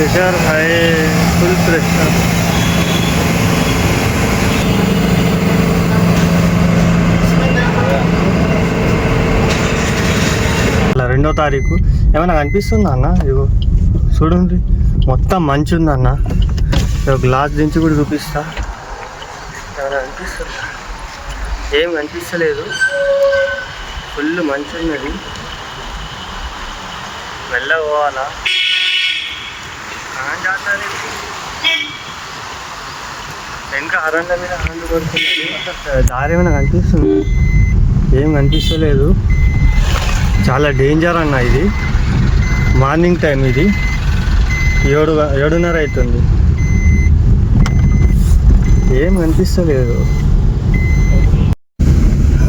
Pressure high full pressure అలా 2వ తారీఖు ఏమైనా కనిపిస్తుందా అన్న? ఇగో చూడండి మొత్తం మంచు ఉందన్న. గ్లాస్ దించి కూడా చూపిస్తా. ఏమైనా కనిపిస్తుందా? ఏం కనిపిస్తలేదు, ఫుల్ మంచు ఉన్నది. మెల్ల పోవాలా? ఇంకా అరండ మీద అరండు పడుతున్నది. దారి ఏమైనా కనిపిస్తుంది? ఏం కనిపిస్తలేదు. చాలా డేంజర్ అన్న ఇది. మార్నింగ్ టైం, ఇది 7:30 అవుతుంది. ఏం కనిపిస్తలేదు.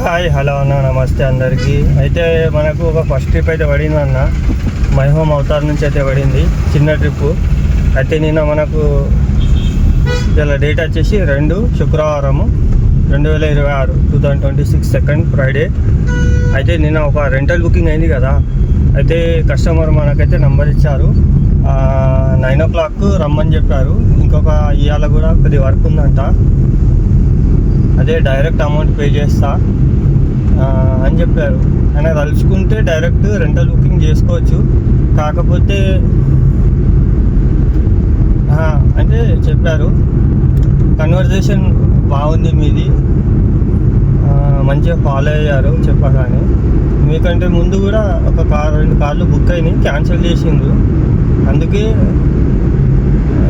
హాయ్, హలో అన్న, నమస్తే అందరికీ. అయితే మనకు ఒక ఫస్ట్ ట్రిప్ అయితే పడింది అన్న. మై హోమ్ అవతార్ నుంచి అయితే పడింది, చిన్న ట్రిప్పు. అయితే నిన్న మనకు ఇలా డేట్ వచ్చేసి 2 శుక్రవారము 2026 2026 సెకండ్ ఫ్రైడే. అయితే నిన్న ఒక రెంటల్ బుకింగ్ అయింది కదా. అయితే కస్టమర్ మనకైతే నెంబర్ ఇచ్చారు, 9 o'clock రమ్మని చెప్పారు. ఇంకొక ఇవాళ కూడా కొద్ది వర్క్ ఉందంట. అదే డైరెక్ట్ అమౌంట్ పే చేస్తా అని చెప్పారు. ఆయన తలుచుకుంటే డైరెక్ట్ రెంటల్ బుకింగ్ చేసుకోవచ్చు. కాకపోతే అంటే చెప్పారు, కన్వర్జేషన్ బాగుంది మీది, మంచిగా ఫాలో అయ్యారు చెప్పగానే. మీకంటే ముందు కూడా ఒక 2 కార్లు బుక్ అయినాయి, క్యాన్సిల్ చేసిండ్రు. అందుకే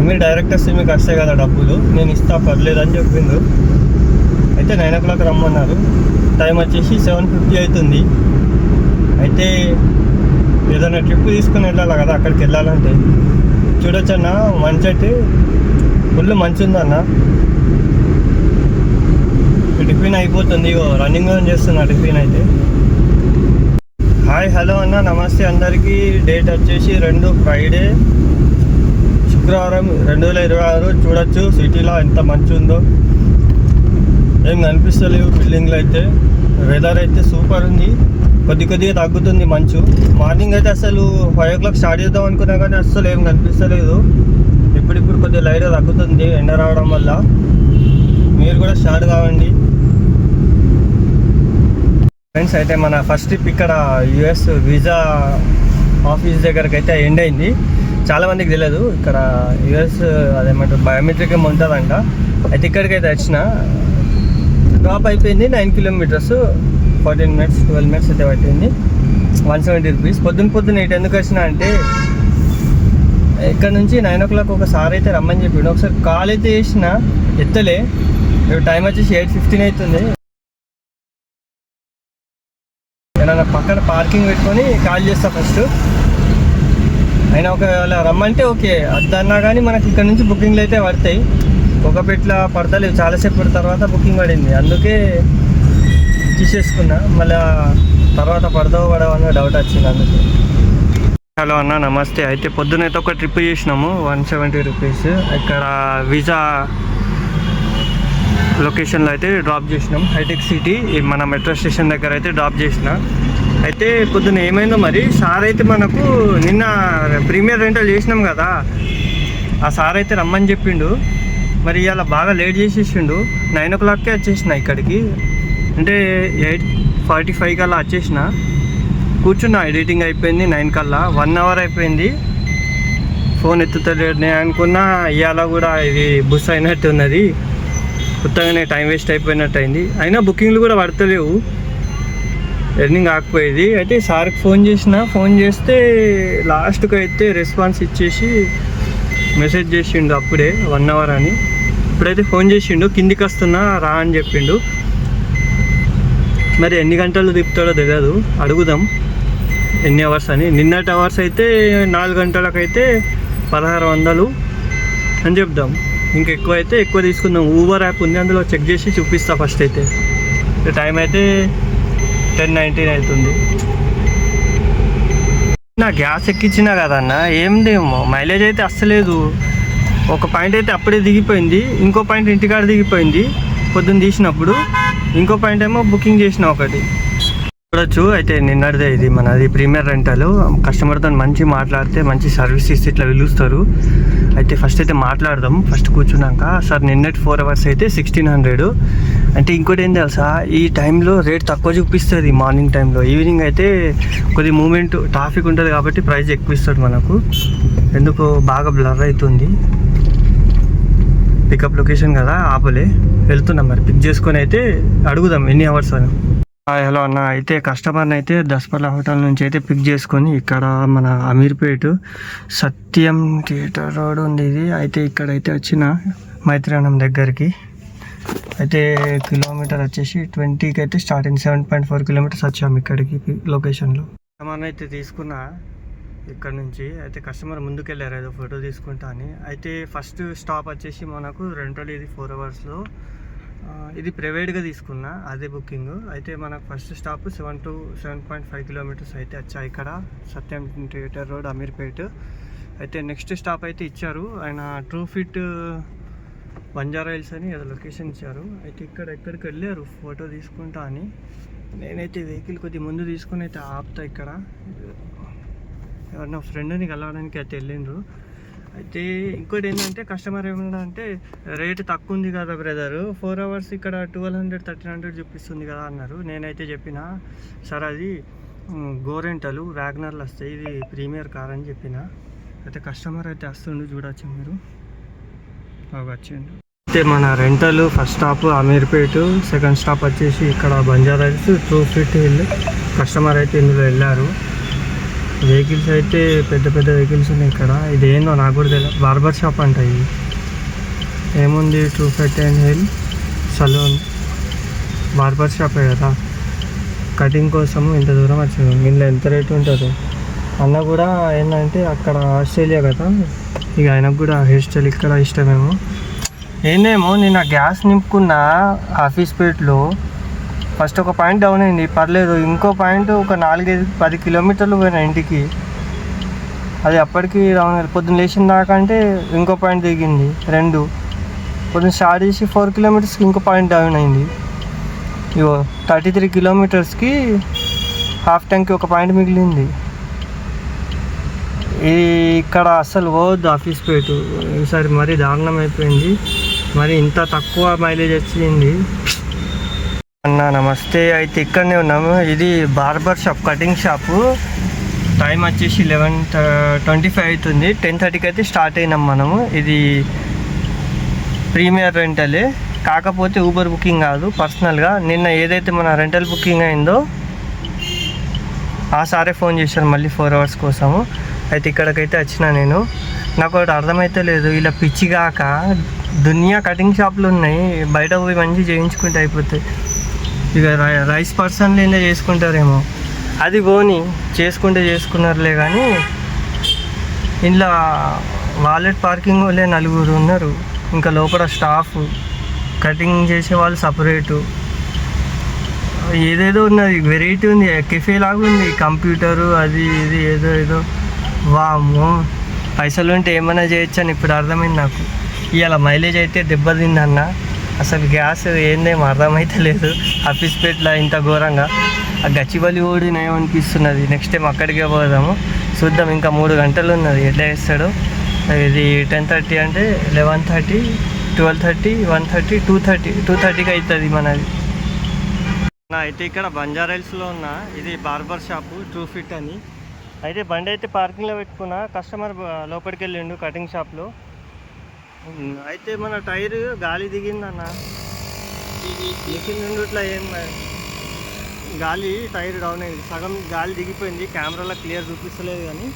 మీరు డైరెక్ట్ వస్తే మీకు వస్తాయి కదా డబ్బులు, నేను ఇస్తా పర్లేదని చెప్పిండు. అయితే 9 o'clock రమ్మన్నారు. టైం వచ్చేసి 7:50 అవుతుంది. అయితే ఏదైనా ట్రిప్ తీసుకుని వెళ్ళాలి కదా, అక్కడికి వెళ్ళాలంటే చూడొచ్చన్న. మంచి అయితే ఫుల్ మంచి ఉందన్న. టిఫిన్ అయిపోతుంది, రన్నింగ్ చేస్తున్నా టిఫిన్ అయితే. హాయ్, హలో అన్న, నమస్తే అందరికీ. డేట్ వచ్చేసి 2 ఫ్రైడే శుక్రవారం 2026. చూడొచ్చు సిటీలో ఎంత మంచి ఉందో. ఏం కనిపిస్తలేవు బిల్డింగ్లు అయితే. వెదర్ అయితే సూపర్ ఉంది. కొద్దిగా తగ్గుతుంది మంచు. మార్నింగ్ అయితే అసలు 5 o'clock స్టార్ట్ చేద్దాం అనుకున్నా కానీ అసలు ఏం కనిపిస్తలేదు. ఇప్పుడు కొద్దిగా లైట్గా తగ్గుతుంది ఎండ రావడం వల్ల. మీరు కూడా స్టార్ట్ కావండి ఫ్రెండ్స్. అయితే మన ఫస్ట్ ట్రిప్ ఇక్కడ US వీసా ఆఫీస్ దగ్గరకు అయితే ఎండ్ అయింది. చాలామందికి తెలియదు, ఇక్కడ US అదేమంటారు బయోమెట్రిక్ ఏమి ఉంటుందంట. అయితే ఇక్కడికి అయితే వచ్చిన డ్రాప్ అయిపోయింది. 9 kilometers 14 minutes 12 minutes అయితే పట్టింది. 170 rupees. పొద్దున్న ఇటు ఎందుకు వచ్చిన అంటే ఇక్కడ నుంచి 9 o'clock ఒకసారి అయితే రమ్మని చెప్పిండు. ఒకసారి కాల్ అయితే చేసిన, ఎత్తలే. టైం వచ్చేసి 8:15 అవుతుంది. నేను పక్కన పార్కింగ్ పెట్టుకొని కాల్ చేస్తా ఫస్ట్. అయినా ఒకవేళ రమ్మంటే ఓకే, అద్దన్నా కానీ మనకి ఇక్కడ నుంచి బుకింగ్లు అయితే పడతాయి. ఒక పెట్ల పడతలేదు, చాలాసేపు తర్వాత బుకింగ్ పడింది. అందుకే తీసేసుకున్నా. మళ్ళీ తర్వాత పడవో అన్న డౌట్ వచ్చింది అందుకే. హలో అన్న, నమస్తే. అయితే పొద్దునైతే ఒక ట్రిప్ చేసినాము, 170 rupees. ఇక్కడ వీసా లొకేషన్లో అయితే డ్రాప్ చేసినాం. హైటెక్ సిటీ మన మెట్రో స్టేషన్ దగ్గర అయితే డ్రాప్ చేసిన. అయితే పొద్దున్న ఏమైందో మరి, సార్ అయితే మనకు నిన్న ప్రీమియర్ రెంటల్ చేసినాం కదా, ఆ సార్ అయితే రమ్మని చెప్పిండు. మరి ఇవాళ బాగా లేట్ చేసేసిండు. 9 o'clock వచ్చేసిన ఇక్కడికి. అంటే 8:45 కల్లా వచ్చేసిన. కూర్చున్నా, ఎడిటింగ్ అయిపోయింది 9 కల్లా. 1 hour అయిపోయింది. ఫోన్ ఎత్తుతలేడు. నేను అనుకున్నా ఇవాళ కూడా ఇది బుస్ అయినట్టు ఉన్నది, కొత్తగానే టైం వేస్ట్ అయిపోయినట్టు అయింది. అయినా బుకింగ్లు కూడా పడతలేవు, ఎర్నింగ్ ఆగిపోయేది. అయితే సార్కి ఫోన్ చేస్తే లాస్ట్కి అయితే రెస్పాన్స్ ఇచ్చేసి మెసేజ్ చేసిండు అప్పుడే 1 hour అని. ఇప్పుడైతే ఫోన్ చేసిండు, కిందికి వస్తున్నా రా అని చెప్పిండు. మరి ఎన్ని గంటలు తిప్పుతాడో తెలియదు, అడుగుదాం ఎన్ని అవర్స్ అని. నిన్నటి అవర్స్ అయితే 4 గంటలకైతే 1600 అని చెప్దాం. ఇంకెక్కువ అయితే ఎక్కువ తీసుకుందాం. ఊబర్ యాప్ ఉంది, అందులో చెక్ చేసి చూపిస్తా ఫస్ట్. అయితే టైం అయితే 10:19 అవుతుంది. నా గ్యాస్ ఎక్కించినా కదన్నా, ఏందేమో మైలేజ్ అయితే అస్సలేదు. ఒక పాయింట్ అయితే అప్పుడే దిగిపోయింది, ఇంకో పాయింట్ ఇంటికాడ దిగిపోయింది పొద్దున్న తీసినప్పుడు, ఇంకో పాయింట్ ఏమో బుకింగ్ చేసిన ఒకటి. చూడొచ్చు. అయితే నిన్నటిదే ఇది మనది ప్రీమియర్ రెంటల్. కస్టమర్తో మంచి మాట్లాడితే మంచి సర్వీస్ ఇస్తే ఇట్లా పిలుస్తారు. అయితే ఫస్ట్ అయితే మాట్లాడదాం. ఫస్ట్ కూర్చున్నాక సార్ నిన్నటి 4 hours అయితే 1600. అంటే ఇంకోటి ఏం తెలుసా, ఈ టైంలో రేట్ తక్కువ చూపిస్తుంది మార్నింగ్ టైంలో. ఈవినింగ్ అయితే కొద్ది మూమెంట్ ట్రాఫిక్ ఉంటుంది కాబట్టి ప్రైస్ ఎక్కువ ఇస్తాడు మనకు. ఎందుకు బాగా బ్లర్ అవుతుంది. పికప్ లొకేషన్ కదా, ఆపలే వెళ్తున్నాం. మరి పిక్ చేసుకొని అయితే అడుగుదాం ఎన్ని అవర్స్ అని. హలో అన్న, అయితే కస్టమర్ని అయితే దస్పర్ల హోటల్ నుంచి అయితే పిక్ చేసుకొని ఇక్కడ మన అమీర్పేట సత్యం థియేటర్ రోడ్ ఉంది ఇది. అయితే ఇక్కడైతే వచ్చిన మైత్రానం దగ్గరికి. అయితే కిలోమీటర్ వచ్చేసి 20కి అయితే స్టార్ట్ అయింది. 7.4 kilometers వచ్చాము ఇక్కడికి లొకేషన్లో. కస్టమర్ని అయితే తీసుకున్నా ఇక్కడ నుంచి. అయితే కస్టమర్ ముందుకు వెళ్ళారు ఏదో ఫోటో తీసుకుంటా అని. అయితే ఫస్ట్ స్టాప్ వచ్చేసి మనకు రెంటల్ ఇది 4 hours. ఇది ప్రైవేట్గా తీసుకున్నా అదే బుకింగ్. అయితే మనకు ఫస్ట్ స్టాప్ 7 to 7.5 kilometers అయితే వచ్చాయి ఇక్కడ సత్యం థియేటర్ రోడ్ అమీర్పేట. అయితే నెక్స్ట్ స్టాప్ అయితే ఇచ్చారు ఆయన ట్రూఫిట్ బంజారా హిల్స్ అని ఏదో లొకేషన్ ఇచ్చారు. అయితే ఎక్కడికి వెళ్ళారు ఫోటో తీసుకుంటా అని. నేనైతే వెహికల్ కొద్దిగా ముందు తీసుకుని అయితే ఆపుతా. ఇక్కడ ఎవరన్నా ఫ్రెండ్ని కలవడానికి అయితే వెళ్ళిండ్రు. అయితే ఇంకోటి ఏంటంటే కస్టమర్ ఏమన్నాడంటే రేటు తక్కువ ఉంది కదా బ్రదర్, 4 hours ఇక్కడ 1200 1300 చూపిస్తుంది కదా అన్నారు. నేనైతే చెప్పిన సార్ అది గోరెంటలు వ్యాగనర్లు వస్తాయి, ఇది ప్రీమియర్ కార్ అని చెప్పిన. అయితే కస్టమర్ అయితే వస్తుండు, చూడొచ్చు మీరు. వచ్చిండు. అయితే మన rental first stop Ameerpet, second stop వచ్చేసి ఇక్కడ బంజారా హిల్స్, ట్రూఫిట్ హిల్. కస్టమర్ అయితే ఇందులో వెళ్ళారు. వెహికల్స్ అయితే పెద్ద వెహికల్స్ ఉన్నాయి ఇక్కడ. ఇది ఏందో నాకు కూడా తెలియదు. బార్బర్ షాప్ అంట ఇది. ఏముంది ట్రూఫిట్ అండ్ హిల్ సలూన్ బార్బర్ షాపే కదా. కటింగ్ కోసం ఇంత దూరం వచ్చింది. ఇందులో ఎంత రేటు ఉంటుంది. అన్న కూడా ఏంటంటే అక్కడ ఆస్ట్రేలియా కదా, ఇక ఆయనకు కూడా హెయిర్ స్టైల్ ఇక్కడ ఇష్టమేమో. ఏందేమో నిన్న గ్యాస్ నింపుకున్న ఆఫీస్ పేట్లో ఫస్ట్ ఒక పాయింట్ డౌన్ అయింది, పర్లేదు. ఇంకో పాయింట్ ఒక 4-10 kilometers పోయినా ఇంటికి, అది అప్పటికి డౌన్ అయింది. పొద్దున్న లేచిన దాకా అంటే ఇంకో పాయింట్ దిగింది 2. పొద్దున్న స్టార్ట్ చేసి 4 kilometersకి ఇంకో పాయింట్ డౌన్ అయింది. ఇగో 33 kilometersకి హాఫ్ ట్యాంక్కి ఒక పాయింట్ మిగిలింది. ఇక్కడ అస్సలు పోవద్దు ఆఫీస్ పేట. ఈసారి మరీ దారుణం అయిపోయింది. మరి ఇంత తక్కువ మైలేజ్ వచ్చింది. అన్న నమస్తే. అయితే ఇక్కడనే ఉన్నాము. ఇది barber shop, cutting shop. Time వచ్చేసి 11:25 అవుతుంది. 10:30కి అయితే స్టార్ట్ అయినాం మనము. ఇది ప్రీమియర్ రెంటలే, కాకపోతే ఊబర్ బుకింగ్ కాదు, పర్సనల్గా. నిన్న ఏదైతే మన రెంటల్ బుకింగ్ అయిందో ఆ సారే ఫోన్ చేశారు మళ్ళీ 4 hours కోసము. అయితే ఇక్కడికైతే వచ్చిన నేను. నాకు ఒకటి అర్థమైతే లేదు, ఇలా పిచ్చి కాక దునియా కటింగ్ షాపులు ఉన్నాయి, బయట పోయి మంచి చేయించుకుంటే అయిపోతాయి. ఇక రైస్ పర్సన్లు ఏందో చేసుకుంటారేమో, అది పోని చేసుకున్నారులే. కానీ ఇంట్లో వాలెట్ పార్కింగ్ వాళ్ళే 4 ఉన్నారు. ఇంకా లోపల స్టాఫ్, కటింగ్ చేసే వాళ్ళు సపరేటు, ఏదేదో ఉన్నది, వెరైటీ ఉంది. కెఫే లాగా ఉంది, కంప్యూటరు అది ఇది ఏదో. వామ్మో, పైసలు ఉంటే ఏమైనా చేయొచ్చు అని ఇప్పుడు అర్థమైంది నాకు. ఇవాళ మైలేజ్ అయితే దెబ్బతిందన్న. అసలు గ్యాస్ ఏందేమో అర్థమైతే లేదు ఆఫీస్ పేట్లో ఇంత ఘోరంగా. ఆ గచ్చిబలి ఓడి నయమనిపిస్తున్నది. నెక్స్ట్ టైం అక్కడికే పోదాము, చూద్దాం. ఇంకా 3 గంటలు ఉన్నది, ఎట్లా చేస్తాడు. ఇది 10:30 అంటే 11:30, 12:30, 1:30, 2:30కి అవుతుంది మనది. అయితే ఇక్కడ బంజారా హిల్స్లో ఉన్న ఇది బార్బర్ షాపు ట్రూఫిట్ అని. అయితే బండి అయితే పార్కింగ్లో పెట్టుకున్నా. కస్టమర్ లోపలికి వెళ్ళిండు కటింగ్ షాప్లో. అయితే మన టైర్ గాలి దిగిందన్న. మిషన్ నుండి ఇట్లా ఏం గాలి, టైర్ డౌన్ అయింది, సగం గాలి దిగిపోయింది. కెమెరాలో క్లియర్ చూపిస్తలేదు కానీ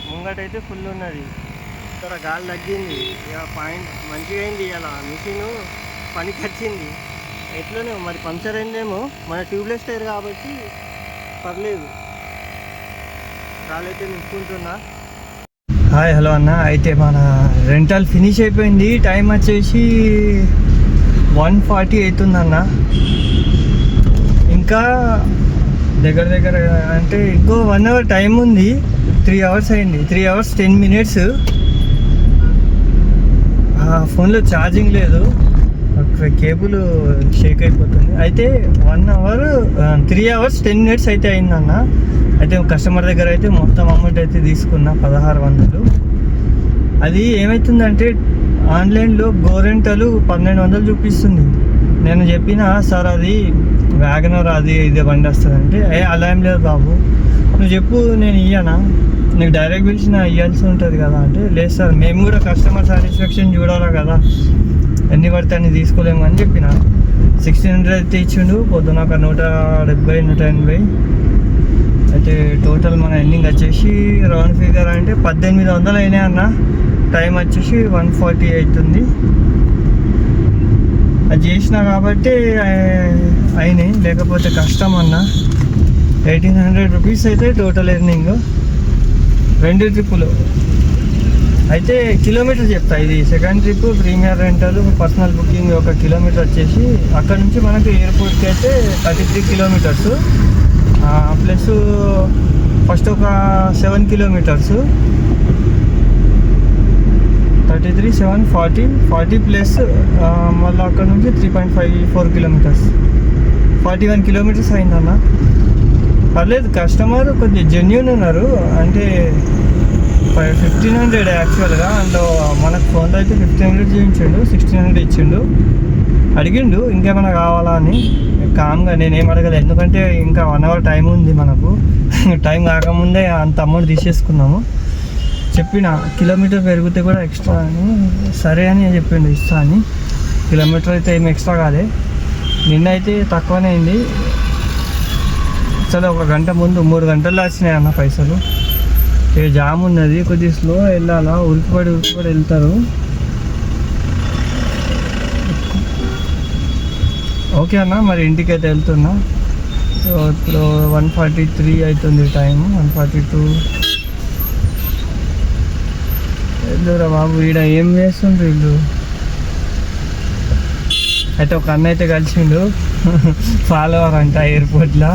ముంగటైతే ఫుల్ ఉన్నది. ఇక్కడ గాలి తగ్గింది, ఇక పాయింట్ మంచిగా అయింది. ఇలా మిషన్ పనికి వచ్చింది. ఎట్లనే మరి పంక్చర్ అయిందేమో, మన ట్యూబ్లెస్ టైర్ కాబట్టి పర్లేదు. గాలైతే నింపుకుంటున్నా. హాయ్ హలో అన్న. అయితే మన రెంటల్ ఫినిష్ అయిపోయింది. టైం వచ్చేసి 1:40 అవుతుందన్న. ఇంకా దగ్గర అంటే ఇంకో 1 hour టైం ఉంది. 3 hours అయింది, 3 hours 10 minutes. ఫోన్లో ఛార్జింగ్ లేదు, కేబుల్ షేక్ అయిపోతుంది. అయితే 1 hour 3 hours 10 minutes అయితే అయిందన్న. అయితే కస్టమర్ దగ్గర అయితే మొత్తం అమౌంట్ అయితే తీసుకున్నా 1600. అది ఏమవుతుందంటే ఆన్లైన్లో గోరెంటలు 1200 చూపిస్తుంది. నేను చెప్పిన సార్ అది వ్యాగనర్ అది ఇదే బండి వస్తుందంటే అలా ఏం లేదు బాబు, నువ్వు చెప్పు నేను ఇయ్యనా, నీకు డైరెక్ట్ పిలిచిన ఇవ్వాల్సి ఉంటుంది కదా అంటే, లేదు సార్ మేము కూడా కస్టమర్ సాటిస్ఫాక్షన్ చూడాలా కదా, ఎన్ని పడితే అన్ని తీసుకోలేము అని చెప్పిన. 1600 అయితే ఇచ్చిండు. పొద్దున ఒక 170 180. అయితే టోటల్ మన ఎండింగ్ వచ్చేసి రౌండ్ ఫిగర్ అంటే 1800 అయినాయి అన్న. టైం వచ్చేసి 1:40 అవుతుంది. అది చేసిన కాబట్టి అయినాయి, లేకపోతే కష్టం అన్న. 1800 రూపీస్ అయితే టోటల్ ఎర్నింగ్ 2 ట్రిప్పులు. అయితే కిలోమీటర్ చెప్తా. ఇది second trip premier rental personal booking. 1 kilometre వచ్చేసి అక్కడ నుంచి మనకు ఎయిర్పోర్ట్కి అయితే 33 kilometers ప్లస్ ఫస్ట్ ఒక 7 kilometers 33 7 40 ప్లస్ మళ్ళీ అక్కడ నుంచి 3.54 kilometers 41 kilometers అయిందన్న. పర్లేదు, కస్టమర్ కొద్దిగా జెన్యూన్ ఉన్నారు. అంటే 1500 యాక్చువల్గా, అందులో మనకు ఫోన్లో అయితే 1500 చూపించిండు, 1600 ఇచ్చిండు. అడిగిండు ఇంకేమైనా కావాలా అని. కామ్గా నేనేం అడగలేదు, ఎందుకంటే ఇంకా 1 hour టైం ఉంది మనకు. టైం కాకముందే అంత అమౌంట్ తీసేసుకున్నాము. చెప్పిన కిలోమీటర్ పెరిగితే కూడా ఎక్స్ట్రా అని, సరే అని చెప్పిండు ఇస్తా అని. కిలోమీటర్ అయితే ఏమి ఎక్స్ట్రా కాదే, నిన్న అయితే తక్కువనే అయింది. అసలు 1 గంట ముందు 3 గంటల్లో వచ్చినాయి అన్న పైసలు. జామ్ ఉన్నది, కొద్దిగా స్లో వెళ్ళాలా, ఉరికిపడి వెళ్తారు. ఓకే అన్న, మరి ఇంటికి అయితే వెళ్తున్నా. ఇప్పుడు 1:43 అవుతుంది టైం, 1:42. వెళ్దురా బాబు, ఈడ ఏం చేస్తుండ్రు వీళ్ళు. అయితే ఒక అన్న అయితే కలిసిండు, ఫాలోవర్ అంట, ఎయిర్పోర్ట్లో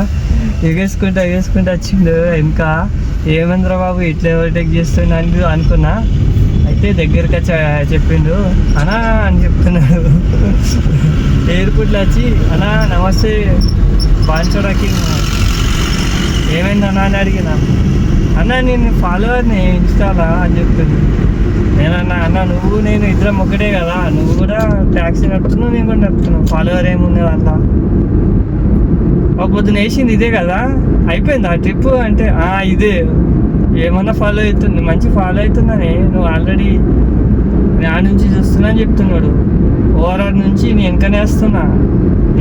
ఎగేసుకుంటా వచ్చిండు ఇంకా. ఏమందిరా బాబు ఇట్లా ఓవర్టేక్ చేస్తుండ అని అనుకున్నా. అయితే దగ్గరికి వచ్చి చెప్పిండు, అన్నా అని చెప్తున్నాడు. ఎయిర్పోర్ట్లో వచ్చి అన్నా నమస్తే బాన్చోడాకి ఏమైంది అన్నా అని అడిగిన. అన్న నేను ఫాలోవర్ని ఇన్స్టాలా అని చెప్తుంది. నేనన్నా అన్న నువ్వు నేను ఇద్దరం ఒకటే కదా, నువ్వు కూడా ట్యాక్సీ నడుపుతున్నావు, నేను కూడా నడుపుతున్నావు, ఫాలోవర్ ఏముంది అంతా. ఒక పొద్దున వేసింది ఇదే కదా, అయిపోయింది ఆ ట్రిప్ అంటే ఇదే. ఏమన్నా ఫాలో అవుతుంది, మంచి ఫాలో అవుతుందని నువ్వు ఆల్రెడీ నా నుంచి చూస్తున్నా అని చెప్తున్నాడు. ఓవరాల్ నుంచి నేను వెనకనే వస్తున్నా,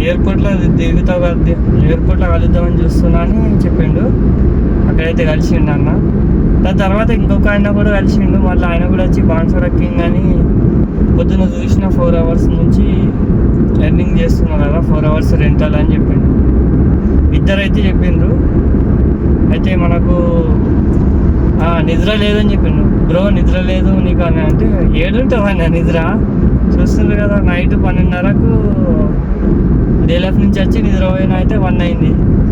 ఎయిర్పోర్ట్లో దిగుతావు కదా, ఎయిర్పోర్ట్లో కలుద్దామని చూస్తున్నా అని చెప్పిండు. అక్కడైతే కలిసిండు అన్న. దాని తర్వాత ఇంకొక ఆయన కూడా కలిసిండు. మళ్ళీ ఆయన కూడా వచ్చి బాన్సోడా కింగ్ అని పొద్దున చూసిన 4 hours నుంచి ఎర్నింగ్ చేస్తున్నారు కదా, 4 hours రెంటల్ అని చెప్పిండు. ఇద్దరైతే చెప్పిండ్రు. అయితే మనకు నిద్ర లేదని చెప్పిండు. బ్రో నిద్ర లేదు నీకు అని అంటే, ఏడుంటావా నిద్ర, చూస్తుండ్రు కదా నైట్ 12:30కు డేలఫ్ నుంచి వచ్చి నిద్రపోయిన అయితే 1 అయింది.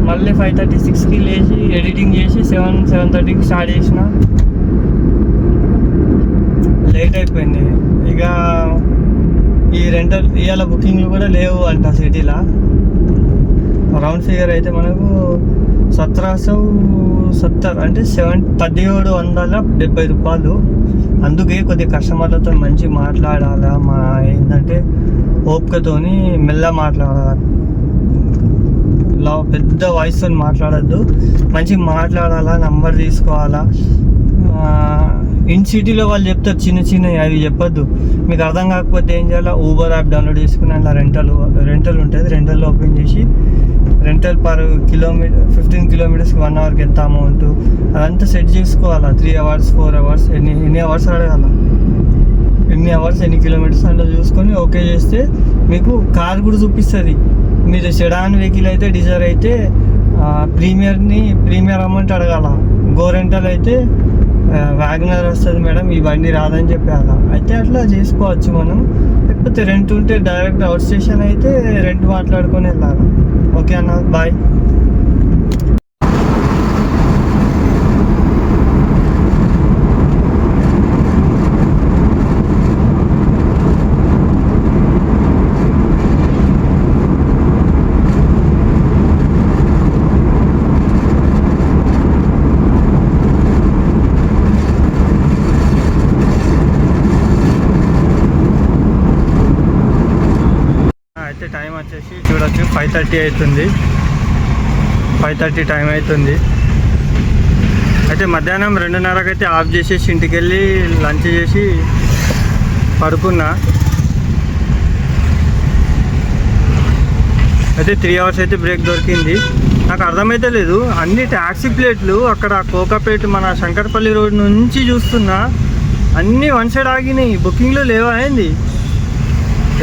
మళ్ళీ 5:36కి లేచి ఎడిటింగ్ చేసి 7:30కి స్టార్ట్ చేసిన. లేట్ అయిపోయింది. ఇక ఈ రెంటల్ ఇవాళ బుకింగ్లు కూడా లేవు అంట సిటీలో. రౌండ్ ఫిగర్ అయితే మనకు 1770 అంటే 1770 రూపాయలు. అందుకే కొద్దిగా కస్టమర్లతో మంచి మాట్లాడాలా, ఏంటంటే ఓపికతోని మెల్ల మాట్లాడాలి. ఇలా పెద్ద వాయిస్తో మాట్లాడద్దు, మంచిగా మాట్లాడాలా, నంబర్ తీసుకోవాలా. ఇన్ సిటీలో వాళ్ళు చెప్తారు చిన్నవి, అవి చెప్పొద్దు. మీకు అర్థం కాకపోతే ఏం చేయాలా, ఊబర్ యాప్ డౌన్లోడ్ చేసుకుని అలా రెంటల్ ఉంటుంది. రెంటల్లో ఓపెన్ చేసి రెంటల్ పర్ కిలోమీటర్ 15 kilometers 1 hourకి ఎంత అమౌంట్ అదంతా సెట్ చేసుకోవాలా. 3 hours 4 hours ఎన్ని అవర్స్ అడగాల, ఎన్ని అవర్స్ ఎన్ని కిలోమీటర్స్ అంటే చూసుకొని ఓకే చేస్తే మీకు కార్ కూడా చూపిస్తుంది. మీరు సెడాన్ వెహికల్ అయితే, డిజైర్ అయితే ప్రీమియర్ అమౌంట్ అడగాల. గోరెంటల్ అయితే వ్యాగనర్ వస్తుంది మేడం, ఈ బండి రాదని చెప్పాలా. అయితే అట్లా చేసుకోవచ్చు మనం. లేకపోతే రెంట్ ఉంటే డైరెక్ట్ అవుట్ స్టేషన్ అయితే రెంట్ మాట్లాడుకొని వెళ్ళాలి. ఓకే అన్న, బాయ్. 5:30 అవుతుంది, 5:30 టైం అవుతుంది. అయితే మధ్యాహ్నం 2:30కి అయితే ఆఫ్ చేసేసి ఇంటికి వెళ్ళి లంచ్ చేసి పడుకున్నా. అయితే 3 అవర్స్ అయితే బ్రేక్ దొరికింది. నాకు అర్థమైతే లేదు, అన్ని ట్యాక్సీ ప్లేట్లు అక్కడ కోకాపేట మన శంకర్పల్లి రోడ్ నుంచి చూస్తున్నా అన్నీ వన్ సైడ్ ఆగినాయి. బుకింగ్లో లేవా ఏంది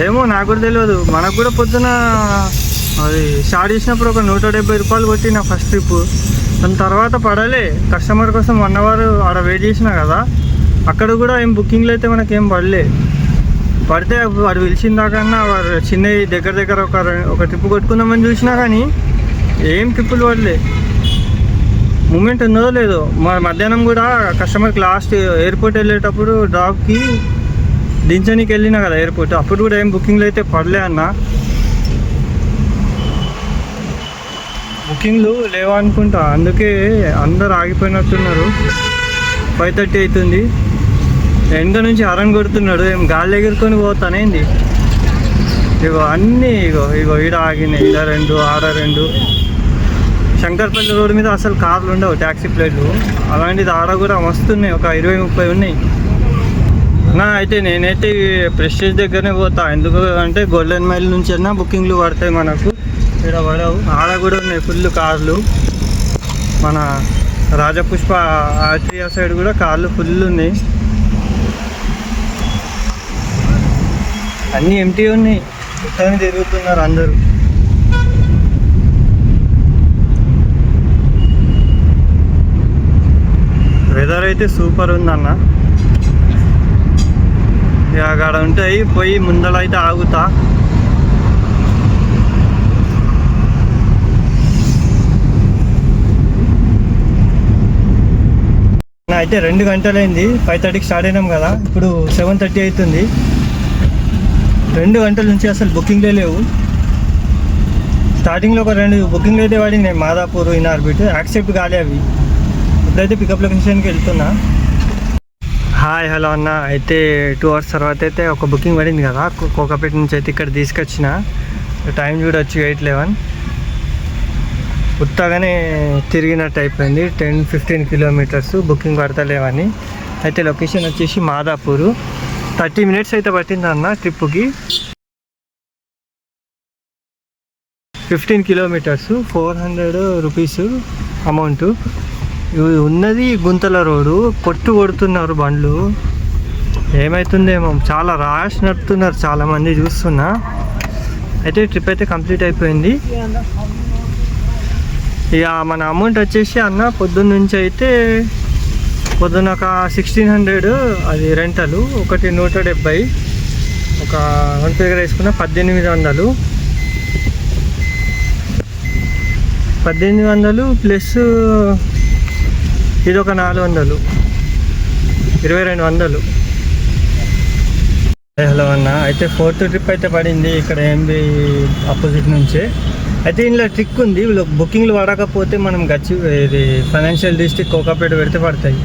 ఏమో, నాకు కూడా తెలియదు. మనకు కూడా పొద్దున అది స్టార్ట్ చేసినప్పుడు ఒక 170 రూపాయలు కొట్టిన ఫస్ట్ ట్రిప్. దాని తర్వాత పడలే, కస్టమర్ కోసం 1 అవర్ ఆడ వెయిట్ చేసినా కదా, అక్కడ కూడా ఏం బుకింగ్లు అయితే మనకేం పడలే. పడితే వాడు పిలిచిన దాకన్నా వాడు చిన్న దగ్గర ఒక ట్రిప్ కొట్టుకుందామని చూసినా కానీ ఏం ట్రిప్పులు పడలే. మూమెంట్ ఉందో లేదో. మధ్యాహ్నం కూడా కస్టమర్కి లాస్ట్ ఎయిర్పోర్ట్ వెళ్ళేటప్పుడు డ్రాప్కి దించడానికి వెళ్ళినా కదా ఎయిర్పోర్ట్, అప్పుడు కూడా ఏం బుకింగ్లు అయితే పడలే అన్న. బుకింగ్లు లేవా అనుకుంటా, అందుకే అందరు ఆగిపోయినట్టున్నారు. 5:30 అవుతుంది, ఎండ నుంచి హరన్ కొడుతున్నాడు, ఏం గాలి ఎగురుకొని పోతానేంది. ఇగో అన్నీ ఇగో ఈడ ఆగినాయి, ఈడ 2 ఆడ 2. శంకర్పల్లి రోడ్డు మీద అసలు కార్లు ఉండవు, ట్యాక్సీ ప్లేట్లు. అలాంటిది ఆడ కూడా వస్తున్నాయి, ఒక 20-30 ఉన్నాయి నా. అయితే నేనైతే ప్రెస్టేజ్ దగ్గరనే పోతా, ఎందుకు అంటే గోల్డెన్ మైల్ నుంచి అయినా బుకింగ్లు పడతాయి మనకు, ఇక్కడ పడవు. ఆడ కూడా ఉన్నాయి ఫుల్ కార్లు. మన రాజపుష్ప ఆర్ట్రియా సైడ్ కూడా కార్లు ఫుల్ ఉన్నాయి, అన్నీ ఎంటీ ఉన్నాయి. మొత్తాన్ని తిరుగుతున్నారు అందరూ. వెదర్ అయితే సూపర్ ఉందన్న. అక్కడ ఉంటాయి, పోయి ముందర అయితే ఆగుతా. అయితే 2 గంటలైంది, 5:30కి స్టార్ట్ అయినాం కదా, ఇప్పుడు 7:30 అవుతుంది. 2 గంటల నుంచి అసలు బుకింగ్లే లేవు. స్టార్టింగ్లో ఒక 2 బుకింగ్లు అయితే పడినాయి, మాదాపూర్, ఇన్ఆర్బిట్, యాక్సెప్ట్ కాలే అవి. ఇప్పుడైతే పికప్ లొకేషన్కి వెళ్తున్నా. హాయ్ హలో అన్న. అయితే 2 అవర్స్ తర్వాత అయితే ఒక బుకింగ్ పడింది కదా, కోకాపేట నుంచి అయితే ఇక్కడ తీసుకొచ్చిన. టైం చూడొచ్చు 8:11. ఉత్తగానే తిరిగినట్టు అయిపోయింది. 10-15 కిలోమీటర్స్ బుకింగ్ పడతలేవని. అయితే లొకేషన్ వచ్చేసి మాదాపూరు. 30 మినిట్స్ అయితే పట్టింది అన్న ట్రిప్పుకి. 15 కిలోమీటర్స్, 400 రూపీస్ అమౌంట్. ఉన్నది గుంతల రోడ్డు, కొడుతున్నారు బండ్లు. ఏమవుతుందేమో, చాలా ర్యాష్ నడుపుతున్నారు చాలామంది చూస్తున్నా. అయితే ట్రిప్ అయితే కంప్లీట్ అయిపోయింది. ఇక మన అమౌంట్ వచ్చేసి అన్న పొద్దున్న నుంచి అయితే పొద్దున్న ఒక 1600 అది రెంటలు, ఒకటి 170, ఒక 1 ఫిగర్ వేసుకున్న 1800. 1800 ప్లస్ ఇది ఒక 400, 2200. హలో అన్న. అయితే 4th ట్రిప్ అయితే పడింది ఇక్కడ ఎంబీ ఆపోజిట్ నుంచే. అయితే ఇందులో ట్రిక్ ఉంది, బుకింగ్లు పడకపోతే మనం ఇది ఫైనాన్షియల్ డిస్ట్రిక్ట్ కోకాపేట పెడితే పడతాయి.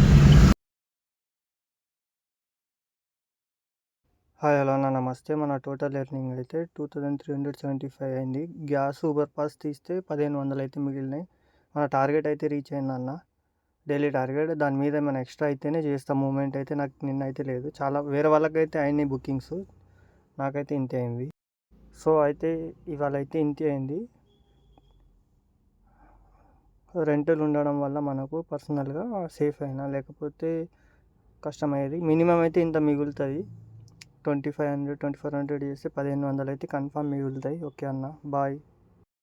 హాయ్ హలో అన్న, నమస్తే. మన టోటల్ ఎర్నింగ్ అయితే 2375 అయింది. గ్యాస్ ఊబర్ పాస్ తీస్తే 1500 అయితే మిగిలినాయి. మన టార్గెట్ అయితే రీచ్ అయింది అన్న, డైలీ టార్గెట్. దాని మీద ఏమైనా ఎక్స్ట్రా అయితేనే చేస్తాం. మూమెంట్ అయితే నాకు నిన్న అయితే లేదు, చాలా వేరే వాళ్ళకైతే అయినాయి బుకింగ్స్, నాకైతే ఇంతే అయింది. సో అయితే ఇవాళ అయితే ఇంతే అయింది. రెంటల్ ఉండడం వల్ల మనకు పర్సనల్గా సేఫ్ అయినా, లేకపోతే కష్టమయ్యేది. మినిమం అయితే ఇంత మిగులుతుంది. 2500 2400 చేస్తే 1500 అయితే కన్ఫామ్ మిగులుతాయి. ఓకే అన్న, బాయ్.